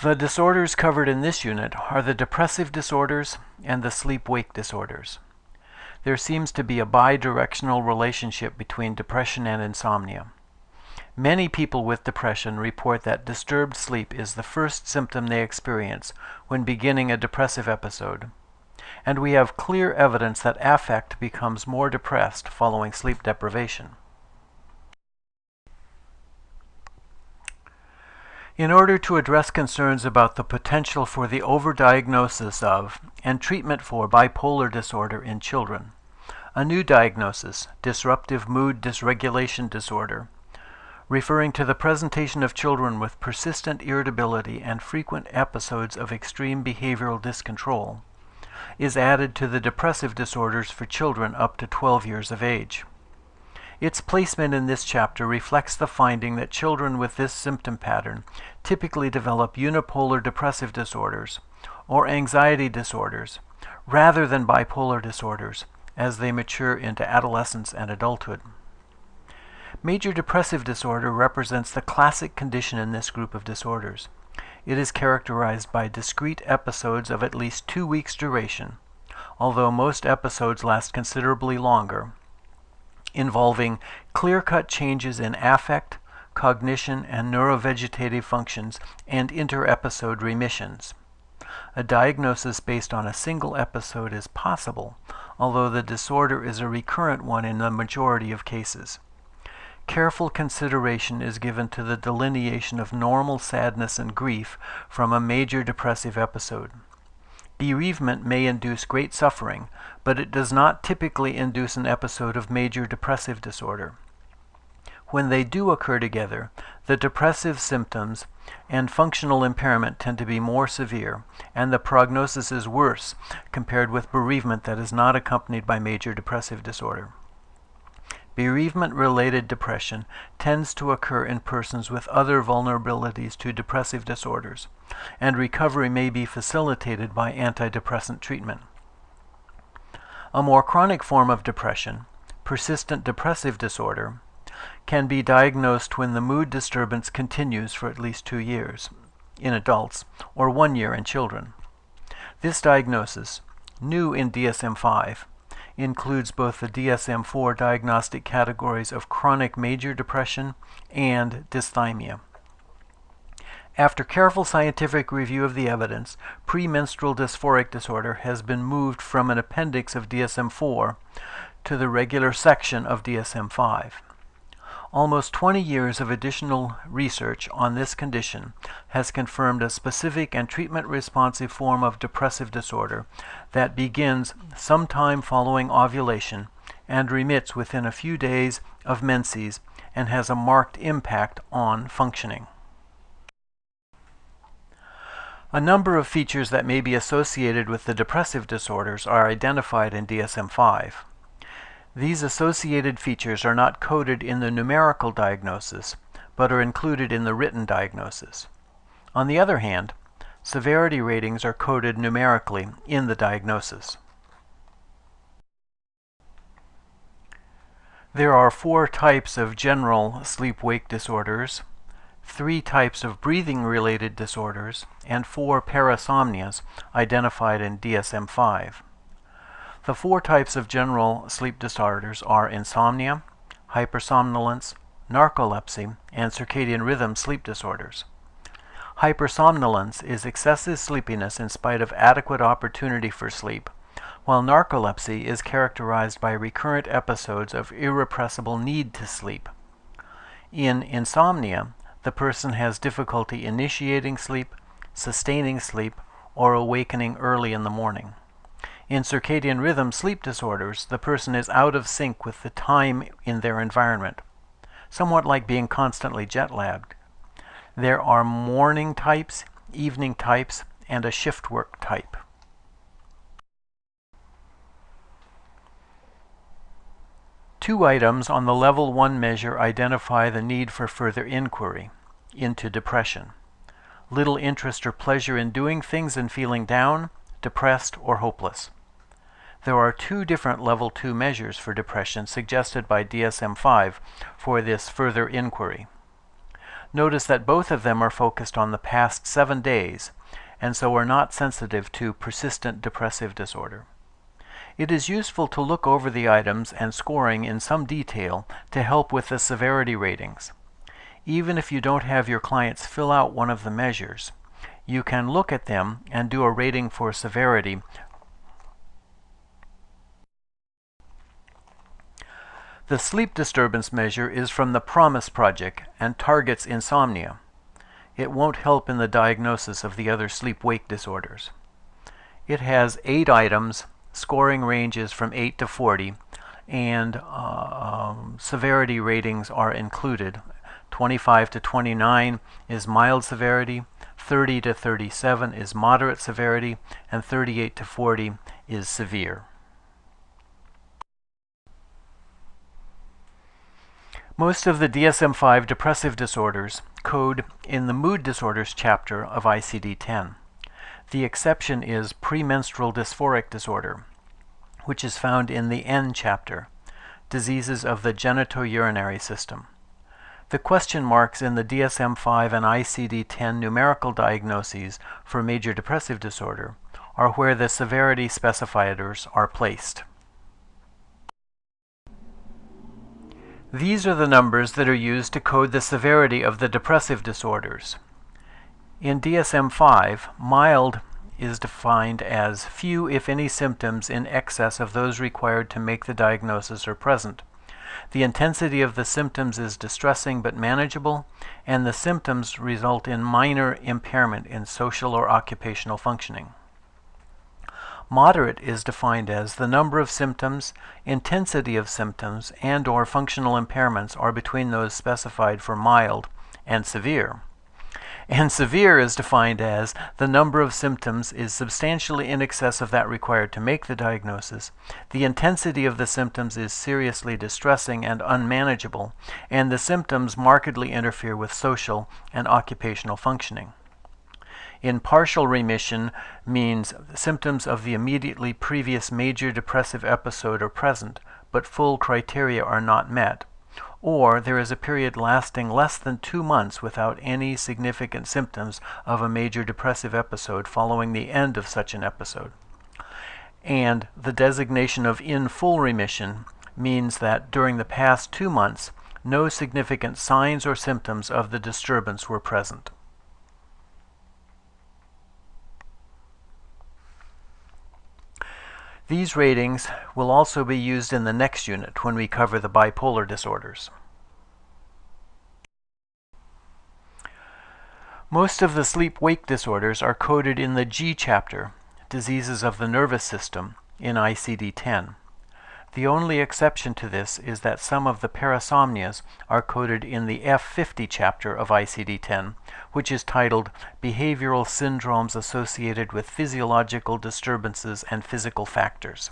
The disorders covered in this unit are the depressive disorders and the sleep-wake disorders. There seems to be a bi-directional relationship between depression and insomnia. Many people with depression report that disturbed sleep is the first symptom they experience when beginning a depressive episode, and we have clear evidence that affect becomes more depressed following sleep deprivation. In order to address concerns about the potential for the overdiagnosis of and treatment for bipolar disorder in children, a new diagnosis, disruptive mood dysregulation disorder, referring to the presentation of children with persistent irritability and frequent episodes of extreme behavioral discontrol, is added to the depressive disorders for children up to 12 years of age. Its placement in this chapter reflects the finding that children with this symptom pattern typically develop unipolar depressive disorders or anxiety disorders rather than bipolar disorders as they mature into adolescence and adulthood. Major depressive disorder represents the classic condition in this group of disorders. It is characterized by discrete episodes of at least 2 weeks' duration, although most episodes last considerably longer, involving clear-cut changes in affect, cognition, and neurovegetative functions and inter-episode remissions. A diagnosis based on a single episode is possible, although the disorder is a recurrent one in the majority of cases. Careful consideration is given to the delineation of normal sadness and grief from a major depressive episode. Bereavement may induce great suffering, but it does not typically induce an episode of major depressive disorder. When they do occur together, the depressive symptoms and functional impairment tend to be more severe, and the prognosis is worse compared with bereavement that is not accompanied by major depressive disorder. Bereavement-related depression tends to occur in persons with other vulnerabilities to depressive disorders, and recovery may be facilitated by antidepressant treatment. A more chronic form of depression, persistent depressive disorder, can be diagnosed when the mood disturbance continues for at least 2 years in adults or 1 year in children. This diagnosis, new in DSM-5, includes both the DSM-4 diagnostic categories of chronic major depression and dysthymia. After careful scientific review of the evidence, premenstrual dysphoric disorder has been moved from an appendix of DSM-4 to the regular section of DSM-5. Almost 20 years of additional research on this condition has confirmed a specific and treatment-responsive form of depressive disorder that begins sometime following ovulation and remits within a few days of menses and has a marked impact on functioning. A number of features that may be associated with the depressive disorders are identified in DSM-5. These associated features are not coded in the numerical diagnosis, but are included in the written diagnosis. On the other hand, severity ratings are coded numerically in the diagnosis. There are 4 types of general sleep-wake disorders, 3 types of breathing-related disorders, and 4 parasomnias identified in DSM-5. The 4 types of general sleep disorders are insomnia, hypersomnolence, narcolepsy, and circadian rhythm sleep disorders. Hypersomnolence is excessive sleepiness in spite of adequate opportunity for sleep, while narcolepsy is characterized by recurrent episodes of irrepressible need to sleep. In insomnia, the person has difficulty initiating sleep, sustaining sleep, or awakening early in the morning. In circadian rhythm sleep disorders, the person is out of sync with the time in their environment, somewhat like being constantly jet-lagged. There are morning types, evening types, and a shift work type. Two items on the Level 1 measure identify the need for further inquiry into depression. Little interest or pleasure in doing things and feeling down, depressed, or hopeless. There are 2 different Level 2 measures for depression suggested by DSM-5 for this further inquiry. Notice that both of them are focused on the past 7 days, and so are not sensitive to persistent depressive disorder. It is useful to look over the items and scoring in some detail to help with the severity ratings. Even if you don't have your clients fill out one of the measures, you can look at them and do a rating for severity. The sleep disturbance measure is from the PROMISE project and targets insomnia. It won't help in the diagnosis of the other sleep-wake disorders. It has 8 items, scoring ranges from 8 to 40, and severity ratings are included. 25 to 29 is mild severity, 30 to 37 is moderate severity, and 38 to 40 is severe. Most of the DSM-5 depressive disorders code in the mood disorders chapter of ICD-10. The exception is premenstrual dysphoric disorder, which is found in the N chapter, diseases of the genitourinary system. The question marks in the DSM-5 and ICD-10 numerical diagnoses for major depressive disorder are where the severity specifiers are placed. These are the numbers that are used to code the severity of the depressive disorders. In DSM-5, mild is defined as few, if any, symptoms in excess of those required to make the diagnosis are present. The intensity of the symptoms is distressing but manageable, and the symptoms result in minor impairment in social or occupational functioning. Moderate is defined as the number of symptoms, intensity of symptoms, and/or functional impairments are between those specified for mild and severe. And severe is defined as the number of symptoms is substantially in excess of that required to make the diagnosis, the intensity of the symptoms is seriously distressing and unmanageable, and the symptoms markedly interfere with social and occupational functioning. In partial remission means symptoms of the immediately previous major depressive episode are present, but full criteria are not met. Or there is a period lasting less than 2 months without any significant symptoms of a major depressive episode following the end of such an episode. And the designation of in full remission means that during the past 2 months, no significant signs or symptoms of the disturbance were present. These ratings will also be used in the next unit when we cover the bipolar disorders. Most of the sleep-wake disorders are coded in the G chapter, diseases of the nervous system, in ICD-10. The only exception to this is that some of the parasomnias are coded in the F50 chapter of ICD-10, which is titled Behavioral Syndromes Associated with Physiological Disturbances and Physical Factors.